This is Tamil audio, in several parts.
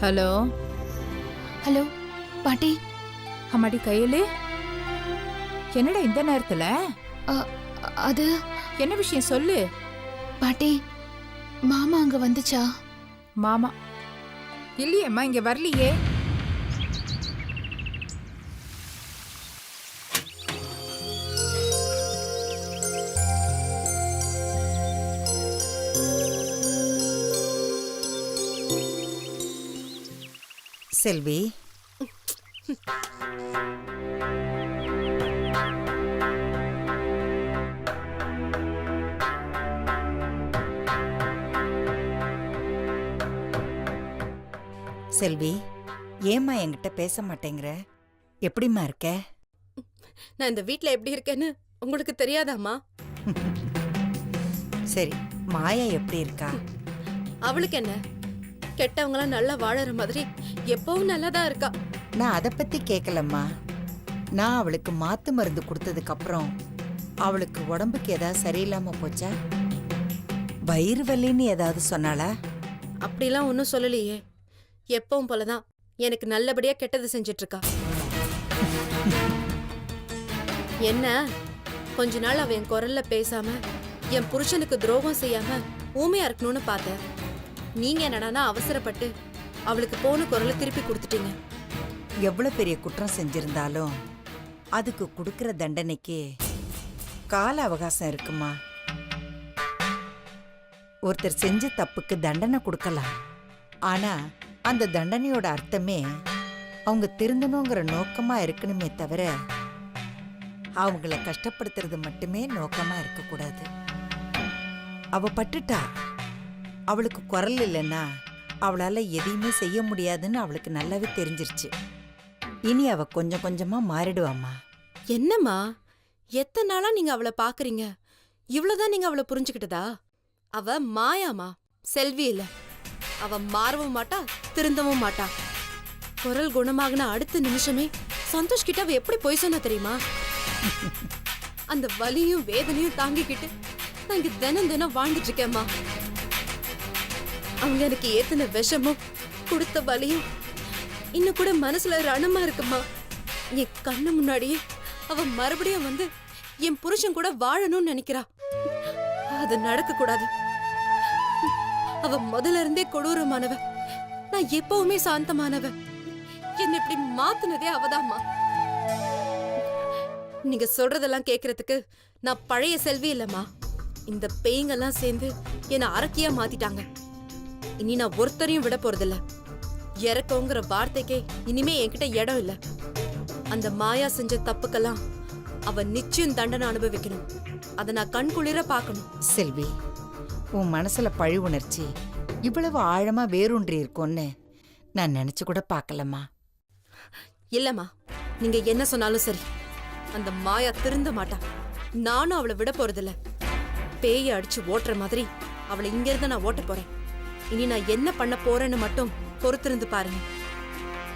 ஹலோ ஹலோ பாட்டி. அம்மாடி கையிலே என்னடா இந்த நேரத்துல? அ, அது என்ன விஷயம் சொல்லு. பாட்டி, மாமா அங்க வந்துச்சா? மாமா இல்லையேம்மா, இங்க வரலையே. செல்வி, செல்வி, ஏம்மா என்கிட்ட பேச மாட்டேங்கிற? எப்படிம்மா இருக்க? நான் இந்த வீட்ல எப்படி இருக்கேன்னு உங்களுக்கு தெரியாதாம்மா? சரி, மாயா எப்படி இருக்கா? அவளுக்கு என்ன, கெட்டவங்களாம் நல்லா வாழற மாதிரி எப்பவும் நல்லாதான் இருக்கா. நான் அதை பத்தி கேட்கலம்மா. நான் அவளுக்கு மாத்து மருந்து கொடுத்ததுக்கு அப்புறம் அவளுக்கு உடம்புக்கு ஏதாவது சரியில்லாம போச்சா? வயிறு வலின்னு ஏதாவது சொன்னாளா? அப்படிலாம் ஒன்னும் சொல்லலையே. எப்பவும் போலதான் எனக்கு நல்லபடியா கெட்டது செஞ்சிட்டு இருக்கா. என்ன, கொஞ்ச நாள் அவ என் குரல்ல பேசாம என் புருஷனுக்கு துரோகம் செய்யாம ஊமையா இருக்கணும்னு பார்த்தேன். நீங்க என்னடானா அவசரப்பட்டு அவளுக்கு போன குரலை திருப்பி கொடுத்துட்டீங்க. எவ்வளவு பெரிய குற்றம் செஞ்சிருந்தாலும் அதுக்கு கொடுக்கிற தண்டனைக்கு கால அவகாசம் இருக்குமா? ஒருத்தர் செஞ்ச தப்புக்கு தண்டனை கொடுக்கலாம். ஆனா அந்த தண்டனையோட அர்த்தமே அவங்க திருந்தணுங்கிற நோக்கமா இருக்கணுமே தவிர அவங்கள கஷ்டப்படுத்துறது மட்டுமே நோக்கமா இருக்கக்கூடாது. அவ பட்டுட்டா. அவளுக்கு குரல் இல்லைன்னா அவளால எதையுமே செய்ய முடியாதுன்னு அவளுக்கு நல்லாவே தெரிஞ்சிருச்சு. இனி அவ கொஞ்சம் கொஞ்சமா மாறிடுவாம்மா. என்னம்மா, எத்தனை நாளா நீங்க அவளை பாக்குறீங்க? இவ்வளவுதான் நீங்க அவளை புரிஞ்சுக்கிட்டதா? அவ மாயாமா, செல்வி இல்ல. அவ மாறவும் மாட்டா, திருந்தவும் மாட்டா. குரல் குணமாகன அடுத்த நிமிஷமே சந்தோஷ் கிட்ட அவ எப்படி போய் சொன்னா தெரியுமா? அந்த வலியும் வேதனையும் தாங்கிக்கிட்டு நான் இங்க தினம் தினம் வாழ்ந்துட்டு இருக்கேம்மா. அவங்க எனக்கு ஏத்தின விஷமும் கொடுத்த வலியும் இன்னும் கூட மனசுல ரணமா இருக்குமா. என் கண்ணு முன்னாடியே அவ மறுபடியும் வந்து என் புருஷன் கூட வாழணும்னு நினைக்கிறா. அது நடக்க கூடாது. அவ முதல்ல இருந்தே கொடூரமானவ, நான் எப்பவுமே சாந்தமானவ. என்ன இப்படி மாத்துனதே அவதாம்மா. நீங்க சொல்றதெல்லாம் கேக்குறதுக்கு நான் பழைய செல்வி இல்லம்மா. இந்த பேய்ங்கெல்லாம் சேர்ந்து என்ன அரக்கியா மாத்திட்டாங்க. இனி நான் ஒருத்தரையும் விட போறதில்ல. இறக்கங்கிற வார்த்தைக்கே இனிமே என்கிட்ட இடம் இல்ல. அந்த மாயா செஞ்ச தப்புக்கெல்லாம் அவ நிச்சயம் தண்டனை அனுபவிக்கணும். அதை நான் கண்குளிர பார்க்கணும். செல்வி, உன் மனசுல பழி உணர்ச்சி இவ்வளவு ஆழமா வேரூன்றி இருக்கும்னு நான் நினைச்சு கூட பார்க்கலம்மா. இல்லம்மா, நீங்க என்ன சொன்னாலும் சரி, அந்த மாயா திருந்த மாட்டா. நானும் அவளை விட போறதில்ல. பேய அடிச்சு ஓட்டுற மாதிரி அவளை இங்க இருந்து நான் ஓட்ட போறேன். இனி நான் என்ன பண்ண போறேன்னு மட்டும் பொறுத்திருந்து பாருங்க.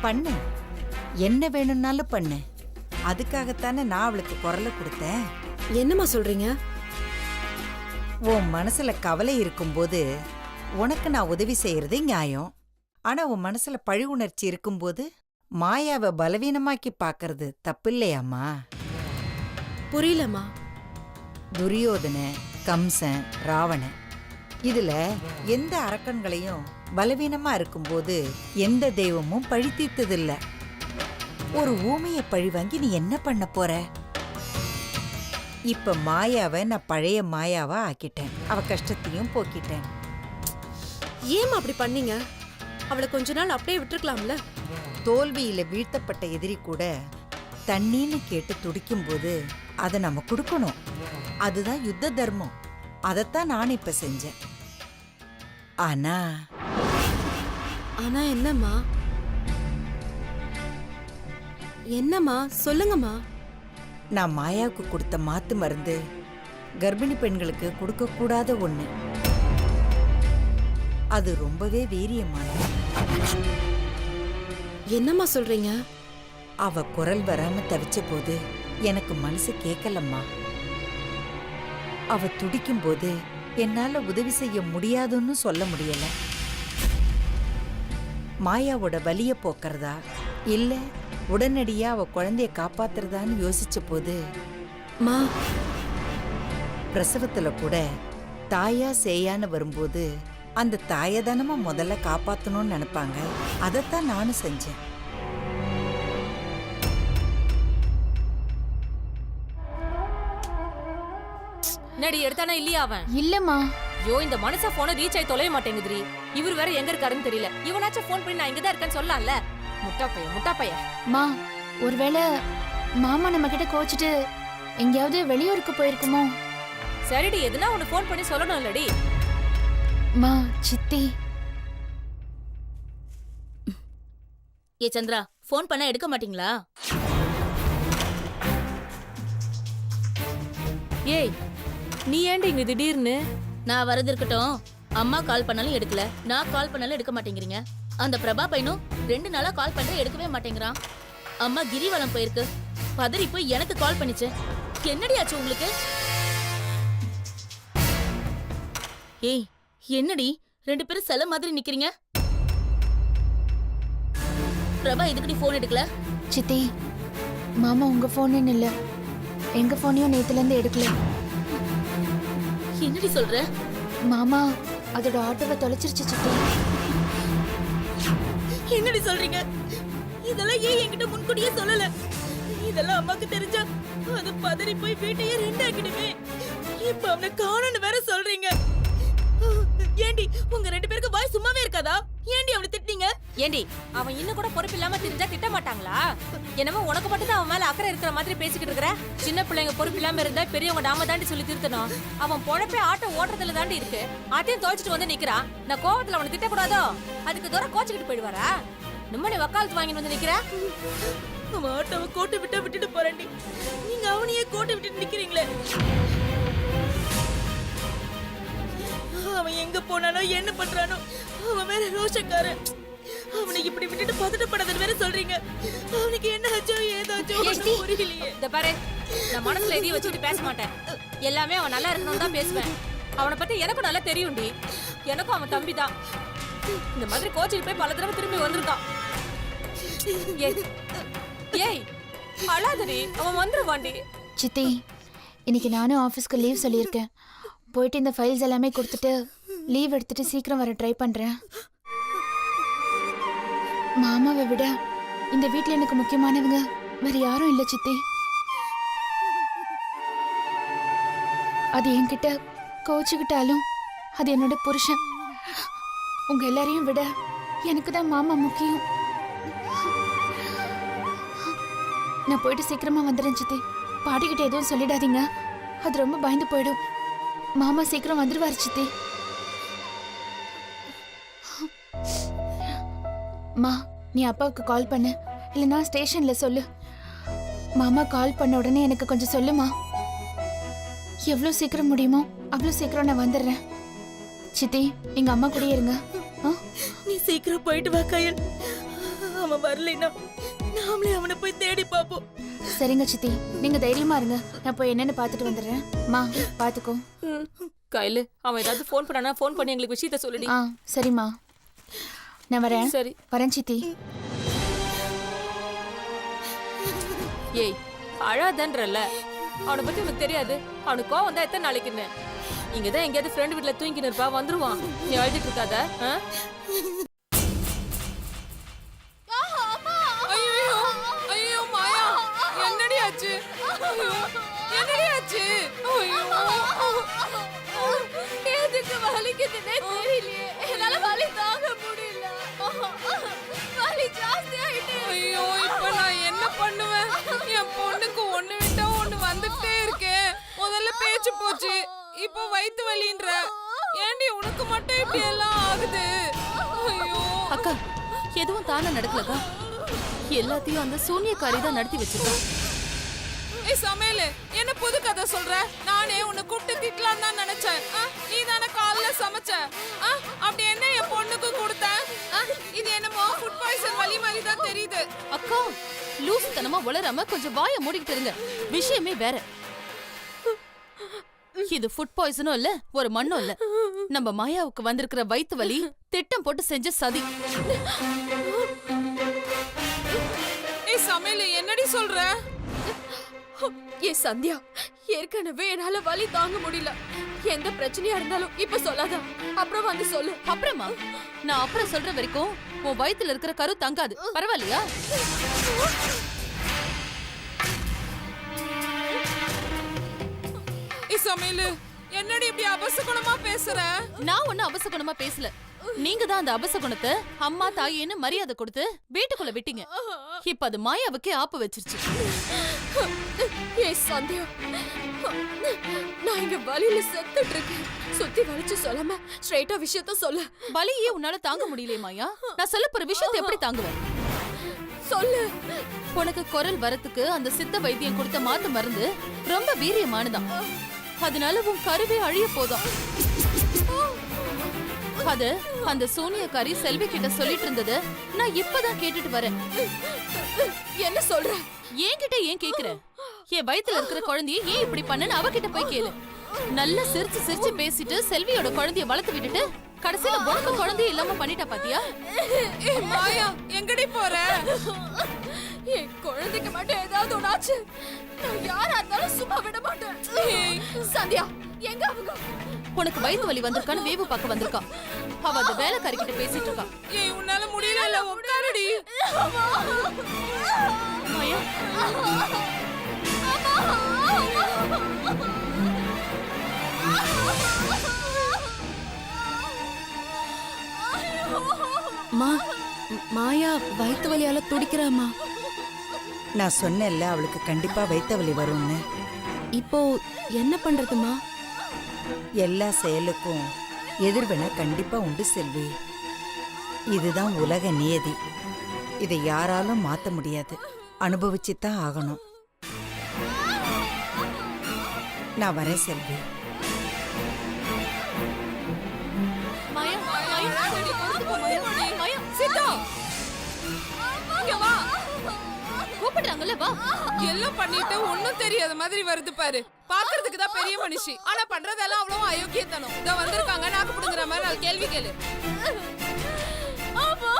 பண்ணு, என்ன வேணும்னாலும் பண்ணு. அதுக்காகத்தானே நான் அவளுக்கு குரலை கொடுத்தேன். என்னம்மா சொல்றீங்க? உன் மனசுல கவலை இருக்கும்போது உனக்கு நான் உதவி செய்யறது நியாயம். ஆனா உன் மனசுல பழி உணர்ச்சி இருக்கும்போது மாயாவை பலவீனமாக்கி பாக்குறது தப்பில்லையாம்மா? புரியலம்மா. துரியோதன, கம்சன், ராவணன், இதுல எந்த அரக்கன்களையும் பலவீனமா இருக்கும்போது எந்த தெய்வமும் பழி தீர்த்ததில்ல. ஒரு ஊமைய பழி வாங்கி நீ என்ன பண்ண போற? இப்ப மாயாவை நான் பழைய மாயாவா ஆக்கிட்டேன். அவ கஷ்டத்தையும் போக்கிட்டேன். ஏம்மா அப்படி பண்ணீங்க? அவளை கொஞ்ச நாள் அப்படியே விட்டுருக்கலாம்ல. தோல்வியில வீழ்த்தப்பட்ட எதிரி கூட தண்ணீன்னு கேட்டு துடிக்கும் போது அதை நம்ம கொடுக்கணும். அதுதான் யுத்த தர்மம். அதைத்தான் நான் இப்ப செஞ்சேன். ஆனா ஆனா என்னம்மா? என்னம்மா சொல்லுங்கம்மா. நான் மாயாவுக்கு கொடுத்த மாத்து மருந்து கர்ப்பிணி பெண்களுக்கு கொடுக்க கூடாத ஒண்ணு. அது ரொம்பவே வீரியமானது. என்னம்மா சொல்றீங்க? அவ குரல் வராம தவிச்ச போது எனக்கு மனசு கேட்கலம்மா. அவ துடிக்கும் போது என்னால உதவி செய்ய முடியாதுன்னு சொல்ல முடியல. மாயாவோட வலிய போக்குறதா இல்ல உடனடியா அவ குழந்தைய காப்பாத்துறதான்னு யோசிச்ச போது மா பிரசவத்துல கூட தாயா சேயான்னு வரும்போது அந்த தாயை தானமா முதல்ல காப்பாத்தணும்னு நினைப்பாங்க. அதைத்தான் நானும் செஞ்சேன். நடி எடுத்தானா இல்லையா அவன்? இல்லம்மா. ஐயோ இந்த மனுஷ போன ரீச் ஆகி தொலைய மாட்டேங்குதுரி. இவர் வேற எங்க இருக்காருன்னு தெரியல. இவனாச்சும் போன் பண்ணி நான் இங்கதான் இருக்கேன்னு சொல்லலாம்ல. முட்டா பையன். மா, ஒருவேளை மாமா நம்ம கிட்ட கோச்சிட்டு எங்கேயாவது வெளியூருக்கு போயிருக்குமோ? சரிடி, எதுனா உனக்கு போன் பண்ணி சொல்லணும் இல்லடி. மா, சித்தி. ஏ சந்திரா, போன் பண்ண எடுக்க மாட்டீங்களா? ஏய், நீ ஏன்டி இங்க திடீர்னு? நான் வரது இருக்கட்டும், அம்மா கால் பண்ணாலும் எடுக்கல, நான் கால் பண்ணாலும் எடுக்க மாட்டேங்கிறீங்க. அந்த பிரபா பையனும் 2 நாளா கால் பண்ற எடுக்கவே மாட்டேங்கிறான். அம்மா கிரிவலம் போயிருக்கு, பதறி போய் எனக்கு கால் பண்ணிச்சு. என்னடி ஆச்சு உங்களுக்கு? ஏய், என்னடி 2 பேரும் செல மாதிரி நிக்கிறீங்க? பிரபா எதுக்குடி போன் எடுக்கல? சித்தி, மாமா உங்க போன்னு இல்ல, எங்க போனையும் நேத்துல இருந்து எடுக்கல. என்னடி சொல்ற? மாமா அதோட ஆட்டோவை தொலைச்சிருச்சு சித்தி. என்னடி சொல்றீங்க? இதெல்லாம் ஏன் என்கிட்ட முன்கூட்டியே சொல்லல? இதெல்லாம் அம்மாக்கு தெரிஞ்சா அது பதறி போய் வீட்டையே 2 ஆக்கிடுமே. இப்ப அவனை காணோன்னு வேற சொல்றீங்க. ஏண்டி உங்க 2 பேருக்கு வாய் சும்மாவே இருக்காதா? ஏண்டி அவனை திட்டினீங்க? ஏண்டி அவன் இன்னும் கூட பொறுப்பு இல்லாம தெரிஞ்சா திட்ட மாட்டாங்களா? என்னமோ உனக்கு மட்டும் தான் அவன் மேல அக்கறை இருக்கிற மாதிரி பேசிக்கிட்டு இருக்கிற. சின்ன பிள்ளைங்க பொறுப்பு இல்லாம இருந்தா பெரியவங்க நாம தாண்டி சொல்லி திருத்தணும். அவன் பொழப்பே ஆட்டோ ஓட்டுறதுல தாண்டி இருக்கு. அதையும் துவைச்சிட்டு வந்து நிக்கிறான். நான் கோவத்துல அவனை திட்டக்கூடாதோ? அதுக்கு தூரம் கோச்சுக்கிட்டு போயிடுவாரா? நிம்மதி வக்காலத்து வாங்கிட்டு வந்து நிக்கிற. அவன் ஆட்டோவை கோட்டை விட்டா விட்டுட்டு போறாண்டி. நீங்க அவனையே கோட்டை விட்டுட்டு நிக்கிறீங்களே. அவன் எங்க போனானோ என்ன பண்றானோ, அவன் வேற ரோஷக்காரன். அவனை இப்படி விட்டுட்டு பதட்டப்படாதன்னு வேற சொல்றீங்க. அவனுக்கு என்ன ஆச்சோ ஏதாச்சோ புரியலையே. இந்த பாரு, நான் மனசுல எதையும் வச்சுட்டு பேச மாட்டேன். எல்லாமே அவன் நல்லா இருக்கணும்னு தான் பேசுவேன். அவனை பத்தி எனக்கும் நல்லா தெரியும்டி. எனக்கும் அவன் தம்பி தான். இந்த மாதிரி கோச்சில் போய் பல தடவை திரும்பி வந்திருக்கான். ஏய் அழாதடி, அவன் வந்துருவாண்டி. சித்தி, இன்னைக்கு நானும் ஆபீஸ்க்கு லீவ் சொல்லியிருக்கேன். போயிட்டு இந்த ஃபைல்ஸ் எல்லாமே கொடுத்துட்டு லீவ் எடுத்துட்டு சீக்கிரம் வர ட்ரை பண்றேன். மாமாவை விட இந்த வீட்ல எனக்கு முக்கியமானவங்க வேற யாரும் இல்ல சித்தி. அது என்கிட்ட கோச்சுக்கிட்டாலும் அது என்னோட புருஷன். உங்க எல்லாரையும் விட எனக்கு தான் மாமா முக்கியம். நான் போயிட்டு சீக்கிரமா வந்துடுறேன் சித்தி. பாட்டிக்கிட்ட எதுவும் சொல்லிடாதீங்க, அது ரொம்ப பயந்து போயிடும். மாமா சீக்கிரம் வந்துருவாரு சித்தி. மா, நீ அப்பாவுக்கு கால் பண்ணு, இல்லைன்னா ஸ்டேஷன்ல சொல்லு. மாமா கால் பண்ண உடனே எனக்கு கொஞ்சம் சொல்லுமா. எவ்வளோ சீக்கிரம் முடியுமோ அவ்வளோ சீக்கிரம் நான் வந்துடுறேன். சித்தி, நீங்க அம்மா கூட இருங்க. நீ சீக்கிரம் போயிட்டு வா கயல். அவன் வரலைன்னா நாமளே அவனை போய் தேடி பாப்போம். சரிங்க சித்தி, நீங்க தைரியமா இருங்க. நான் போய் என்னன்னு பாத்துட்டு வந்துடுறேன். மா, பாத்துக்கோ. கையில அவன் ஏதாவது போன் பண்ணானா போன் பண்ணி எங்களுக்கு விஷயத்த சொல்லுடி. சரிம்மா, நான் வரேன். சரி வரேன் சித்தி. ஏய் அழாதன்றல்ல, அவனை பத்தி உனக்கு தெரியாது. அவனுக்கு கோவம் வந்தா எத்தனை நாளைக்குன்னு? இங்கதான் எங்கேயாவது ஃப்ரெண்ட் வீட்டுல தூங்கின்னு இருப்பா, வந்துருவான். நீ அழுதுட்டு இருக்காத. ஐயோ மாயா, என்னடி ஆச்சு? என்னடி ஆச்சு? எதுக்கு வலிக்குதுன்னே தெரியலையே. என்னால வலி தாங்க முடியல. வலி ஜாஸ்தி ஆயிட்டு. ஐயோ, இப்ப நான் என்ன பண்ணுவேன்? என் பொண்ணுக்கு ஒண்ணு விட்டா ஒண்ணு வந்துட்டே இருக்கேன். முதல்ல பேச்சு போச்சு, இப்போ வயித்து வலின்ற. ஏண்டி உனக்கு மட்டும் இப்படி எல்லாம் ஆகுது? ஐயோ அக்கா, எதுவும் தானே நடக்கலக்கா. எல்லாத்தையும் அந்த சூனியக்காரி தான் நடத்தி வச்சிருக்கா. ஏய் சமையல், என்ன புது கதை சொல்ற? நானே உன்னை கூப்பிட்டு திட்டலாம் தான் நினைச்சேன். நீ தானே காலைல சமைச்ச. அப்படி என்ன என் பொண்ணுக்கு கொடுத்த? இது என்னமோ ஃபுட் பாய்சன் வலி மாதிரி தான் தெரியுது. அக்கா, லூசுத்தனமா வளராம கொஞ்சம் வாயை மூடிக்கிட்டு இருங்க. விஷயமே வேற. இது ஃபுட் பாய்சனும் இல்ல ஒரு மண்ணும் இல்ல. நம்ம மாயாவுக்கு வந்திருக்கிற வயித்து வலி திட்டம் போட்டு செஞ்ச சதி. ஏய் சமையல் என்னடி சொல்ற? ஏ சந்தியா, ஏற்கனவே என்னால வலி தாங்க முடியல. எந்த பிரச்சனையா இருந்தாலும் இப்ப சொல்லாத, அப்புறம் வந்து சொல்லு. அப்புறமா? நான் அப்புறம் சொல்ற வரைக்கும் உன் வயித்துல இருக்கிற கரு தங்காது. பரவாயில்லையா? ஏய் சமையல் என்னடி இப்படி அபசகுணமா பேசுற? நான் ஒன்னும் அபசகுணமா பேசல. நீங்க தான் அந்த அபசகுணத்தை அம்மா தாயின்னு மரியாதை கொடுத்து வீட்டுக்குள்ள விட்டீங்க. இப்ப அது மாயாவுக்கே ஆப்பு வச்சிருச்சு. ஏ சந்தியா, நான் இங்க வலியில செத்துட்டு இருக்கேன். சுத்தி வலிச்சு சொல்லாம ஸ்ட்ரைட்டா விஷயத்த சொல்லு. வலியே உன்னால தாங்க முடியலையே மாயா. நான் சொல்ல போற விஷயத்தை எப்படி தாங்குவேன்? சொல்லு. உனக்கு குரல் வரத்துக்கு அந்த சித்த வைத்தியம் கொடுத்த மாத்து மருந்து ரொம்ப வீரியமானதான். அதனால உன் கருவே அழிய போதும். அது அந்த சோனியக்காரி செல்வி கிட்ட சொல்லிட்டு இருந்தது நான் இப்பதான் கேட்டுட்டு வரேன். என்ன சொல்ற? என்கிட்ட ஏன் கேக்குற? என் வயித்துல இருக்கிற குழந்தைய ஏன் இப்படி பண்ணன்னு அவகிட்ட போய் கேளு. நல்லா சிரிச்சு சிரிச்சு பேசிட்டு செல்வியோட குழந்தைய வளர்த்து விட்டுட்டு கடைசியில உனக்கு குழந்தைய இல்லாம பண்ணிட்டா பாத்தியா? ஏய் மாயா எங்கடி போற? என் குழந்தைக்கு மட்டும் ஏதாவது ஒண்ணாச்சு நான் யாரா இருந்தாலும் சும்மா விட மாட்டேன். சந்தியா, எங்க அவங்க? உனக்கு வயித்து வலி வந்திருக்கான்னு வேவு பார்க்க வந்திருக்கா. அவ அந்த வேலைக்காரி கிட்ட பேசிட்டு இருக்கா. ஏய் உன்னால முடியல, உட்காருடி. மாயா, மாயா வயித்து வலியால துடிக்கிறாமா. நான் சொன்னேன்ல அவளுக்கு கண்டிப்பா வயித்த வலி வரும்னு. இப்போ என்ன பண்றதுமா? எல்லா செயலுக்கும் எதிர்வினை கண்டிப்பா உண்டு செல்வி. இதுதான் உலக நியதி. இதை யாராலும் மாத்த முடியாது. அனுபவிச்சுதான் ஆகணும். நான் வரேன் செல்வி. மாயா, மாயா, மாயா, சித்தா, இங்க வா. கூப்பிடுறாங்கல்ல, வா. எல்லாம் பண்ணிட்டு ஒண்ணும் தெரியாத மாதிரி வருது பாரு. பாக்குறதுக்கு தான் பெரிய மனுஷி, ஆனா பண்றதெல்லாம் அவ்வளவு அயோக்கியத்தனம். இத வந்திருக்காங்க நாக்கு புடுங்குற மாதிரி. நாலு கேள்வி கேளு. ஆமா,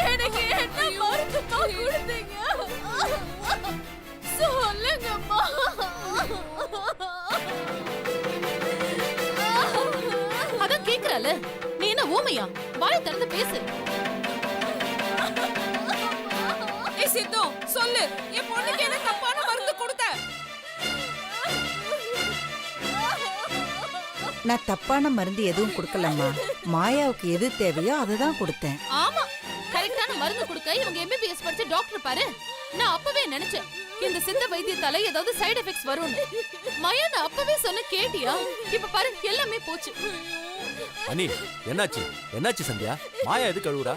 எனக்கு என்ன மருந்துமா கொடுத்தீங்க? சொல்லுங்கம்மா. அதான் கேக்குறல, நீ என்ன ஊமையா? வாய் திறந்து பேசு. ஏய் சித்து சொல்லு, என் பொண்ணுக்கு என்ன தப்பான மருந்து கொடுத்த? நான் தப்பான மருந்து எதுவும் கொடுக்கலம்மா. மாயாவுக்கு எது தேவையோ அதை தான் கொடுத்தேன். ஆமா, கரெக்டான மருந்து கொடுக்க இவங்க எம்பிபிஎஸ் படிச்ச டாக்டர் பாரு. நான் அப்பவே நினைச்சேன் இந்த சித்த வைத்தியத்தால ஏதாவது சைடு எஃபெக்ட்ஸ் வரும்னு. மாயா, நான் அப்பவே சொன்ன கேட்டியா? இப்ப பாரு எல்லாமே போச்சு. அனி, என்னாச்சு? என்னாச்சு சந்தியா? மாயா எது கழுவுறா?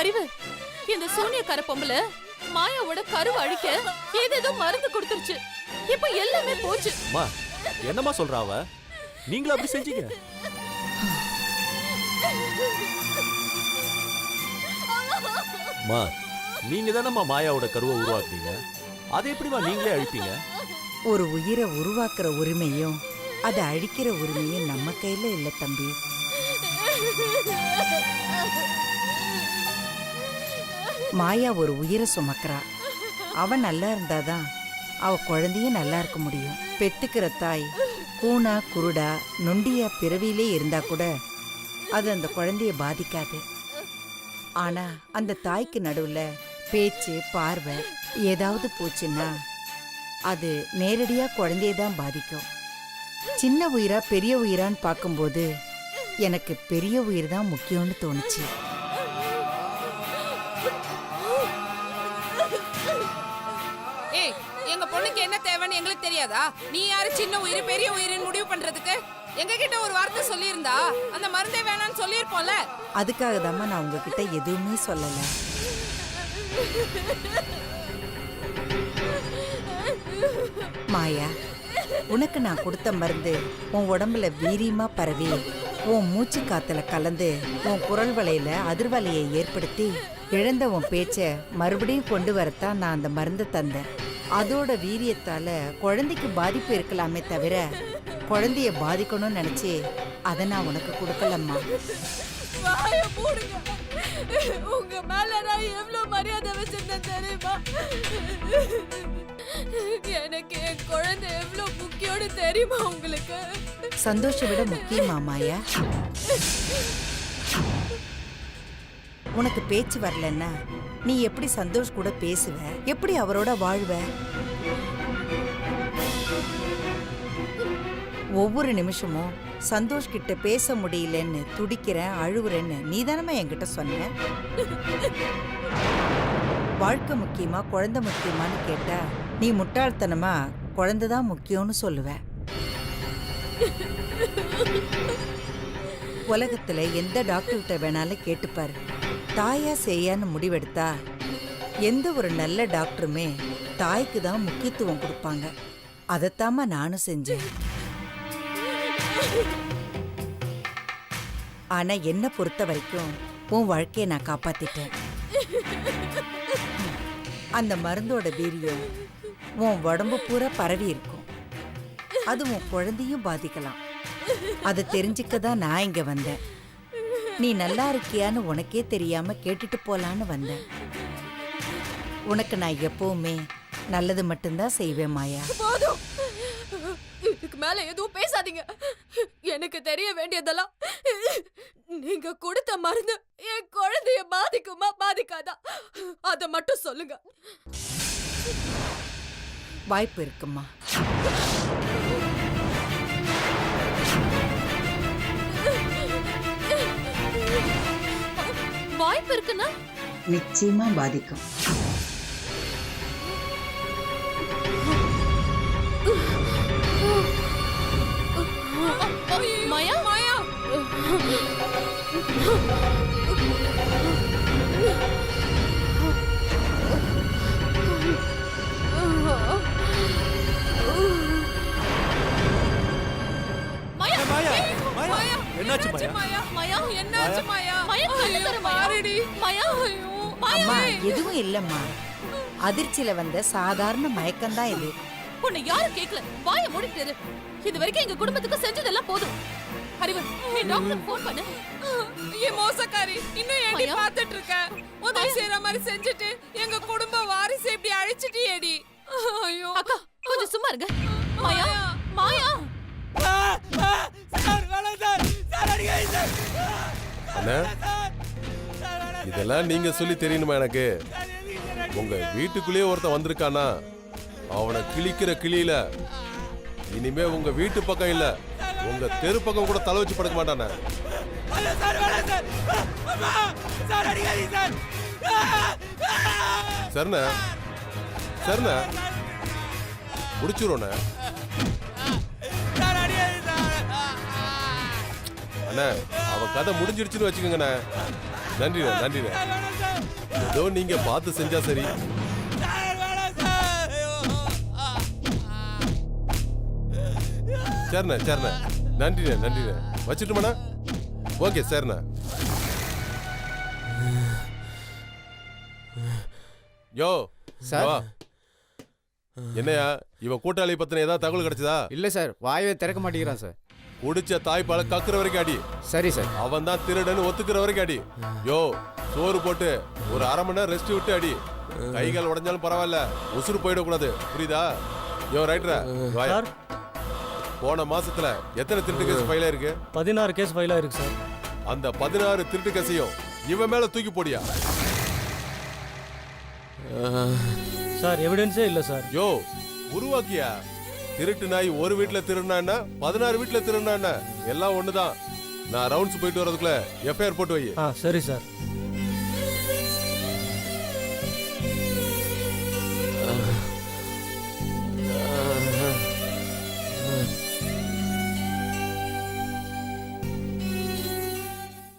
அறிவு, இந்த சூனியக்கார பொம்பளை மாயாவோட கருவை அழிக்க ஏதேதோ மருந்து கொடுத்துருச்சு. இப்ப எல்லாமே போச்சு. அம்மா, என்னம்மா சொல்றா அவ? நீங்களும் அப்படி செஞ்சீங்க? அம்மா, நீங்க தானம்மா மாயாவோட கருவை உருவாக்குறீங்க. அதை எப்படிமா நீங்களே அழிப்பீங்க? ஒரு உயிரை உருவாக்குற உரிமையும் அதை அழிக்கிற உரிமையும் நம்ம கையில இல்ல தம்பி. மாயா ஒரு உயிரை சுமக்கிறா. அவ நல்லா இருந்தாதான் அவ குழந்தையும் நல்லா இருக்க முடியும். பெத்துக்கிற தாய் கூனா குருடா நொண்டியா பிறவியிலே இருந்தா கூட அது அந்த குழந்தைய பாதிக்காது. ஆனா அந்த தாய்க்கு நடுவுல பேச்சு பார்வை ஏதாவது போச்சுன்னா அது நேரடியா குழந்தைய தான் பாதிக்கும். சின்ன உயிரா பெரிய உயிரான்னு பார்க்கும்போது எனக்கு பெரிய உயிர் தான் முக்கியம்னு தோணுச்சு. ஏய், எங்க பொண்ணுக்கு என்ன தேவைன்னு எங்களுக்கு தெரியாதா? நீ யாரு சின்ன உயிர் பெரிய உயிர்னு முடிவு பண்றதுக்கு? எங்க கிட்ட ஒரு வார்த்தை சொல்லியிருந்தா அந்த மருந்தே வேணாம்னு சொல்லியிருப்போம்ல. அதுக்காக தான் நான் உங்ககிட்ட எதுவுமே சொல்லல. மாயா, உனக்கு நான் கொடுத்த மருந்து உன் உடம்புல வீரியமா பரவி உன் மூச்சு காத்துல கலந்து உன் குரல் வலையில அதிர்வலையை ஏற்படுத்தி இழந்த உன் பேச்ச மறுபடியும் கொண்டு வரத்தான் நான் அந்த மருந்தை தந்தேன். அதோட வீரியத்தால குழந்தைக்கு பாதிப்பு இருக்கலாமே தவிர குழந்தைய பாதிக்கணும்னு நினைச்சு அதை நான் உனக்கு கொடுக்கலம்மா. வாய மூடுங்க. உங்க மேல நான் எவ்வளவு மரியாதை வச்சிருந்தேன் தெரியுமா? எனக்கு என் குழந்தை எவ்வளவு முக்கியம்னு தெரியுமா உங்களுக்கு? சந்தோஷம் விட முக்கியமா மாயா? உனக்கு பேச்சு வரலன்னா நீ எப்படி சந்தோஷ் கூட பேசுவ? எப்படி அவரோட வாழ்வ? ஒவ்வொரு நிமிஷமும் சந்தோஷ் கிட்ட பேச முடியலன்னு துடிக்கிறேன், அழுவுறேன்னு நீ தானமா என்கிட்ட சொன்ன. வாழ்க்கை முக்கியமா குழந்தை முக்கியமான்னு கேட்டா நீ முட்டாள்தனமா குழந்தை தான் முக்கியம்னு சொல்லுவ. உலகத்துல எந்த டாக்டர்கிட்ட வேணாலும் கேட்டுப்பாரு, தாயா செய்யான்னு முடிவெடுத்தா எந்த ஒரு நல்ல டாக்டருமே தாய்க்கு தான் முக்கியத்துவம் கொடுப்பாங்க. அதைத்தாம்மா நானும் செஞ்சேன். ஆனா என்ன பொறுத்த வரைக்கும் உன் வாழ்க்கையை நான் காப்பாத்திட்டேன். அந்த மருந்தோட வீரியம் உன் உடம்பு பூரா பரவி இருக்கும். அது உன் குழந்தையும் பாதிக்கலாம். அதை தெரிஞ்சுக்க தான் நான் இங்க வந்தேன். நீ நல்லா இருக்கியான்னு உனக்கே தெரியாம கேட்டுட்டு போலான்னு வந்தேன். உனக்கு நான் எப்பவுமே நல்லது மட்டும்தான் செய்வேன் மாயா. போதும். இதுக்கு மேல எதுவும் பேசாதீங்க. எனக்கு தெரிய வேண்டியதெல்லாம் நீங்க கொடுத்த மருந்து என் குழந்தைய பாதிக்குமா பாதிக்காதா அத மட்டும் சொல்லுங்க. வாய்ப்பு இருக்குமா? வாய்ப்பு இருக்குன்னா நிச்சயமா பாதிக்கும். மாயா மாயா என்னாச்சு மாயா? மாயா என்னாச்சு மாயா? மாயா மாரடி மாயா. ஐயோ அம்மா எதுவும் இல்லம்மா, அதிர்ச்சியில வந்த சாதாரண மயக்கம்தான் இது. உன்னை யாரும் கேட்கல, வாய மூடிட்டு இரு. இது வரைக்கும் எங்க குடும்பத்துக்கு செஞ்சதெல்லாம் போதும். அறிவு, நீ டாக்டர் ஃபோன் பண்ணு. ஏ மோசக்காரி, இன்னும் ஏடி பார்த்துட்டு இருக்க? உதவி செய்யற மாதிரி செஞ்சுட்டு எங்க குடும்ப வாரிசு இப்படி அழிச்சிட்டியேடி. ஐயோ அக்கா, கொஞ்சம் சும்மா இருங்க. மாயா மாயா அண்ணா, இதெல்லாம் நீங்க சொல்லி தெரியணுமா எனக்கு? உங்க வீட்டுக்குள்ளேயே ஒருத்தன் வந்திருக்கானா, அவனை கிழிக்கிற கிளியில இனிமே உங்க வீட்டு பக்கம் இல்ல, உங்க தெரு பக்கம் கூட தலை வச்சு படுக்க மாட்டானே. சரிண்ணா, சரிண்ணா, முடிச்சிருவோண்ணே. அண்ணா, அவன் கதை முடிஞ்சிடுச்சுன்னு வச்சுக்கோங்கண்ணே. நன்றிண்ணே, நன்றிண்ணே. ஏதோ நீங்க பார்த்து செஞ்சா சரி. சரிண்ணே, சரிண்ணே, நன்றிண்ணே, நன்றிண்ணே. வச்சுட்டுமாண்ணா? ஓகே சரிண்ணா. யோ சார். வா. என்னையா இவன் கூட்டாளி பத்தின ஏதாவது தகவல் கிடைச்சதா? இல்ல சார், வாயவே திறக்க மாட்டேங்கிறான் சார். குடிச்ச தாய்ப்பால கக்குற வரைக்கும் அடி. சரி சார். அவன் தான் திருடன்னு ஒத்துக்கிற வரைக்கும் அடி. யோ சோறு போட்டு ஒரு அரை மணி நேரம் ரெஸ்ட் விட்டு அடி. கைகால் உடஞ்சாலும் பரவாயில்ல, உசுறு போயிடக்கூடாது, புரியுதா? யோ ரைட்டரா, போன மாசத்துல எத்தனை திருட்டு கேஸ் ஃபைல் இருக்கு? 16 கேஸ் ஃபைல் ஆயிருக்கு சார். அந்த 16 திருட்டு கேஸையும் இவன் மேல தூக்கி போடியா? சார் எவிடன்ஸே இல்ல சார். யோ உருவாக்கியா? திருட்டு நாய் ஒரு வீட்டுல திருடுனா 16 வீட்டுல திருடுனா எல்லாம் ஒண்ணுதான். நான் ரவுண்ட்ஸ் போயிட்டு வரதுக்குள்ள எஃப்ஐஆர் போட்டு வை. சரி சார்.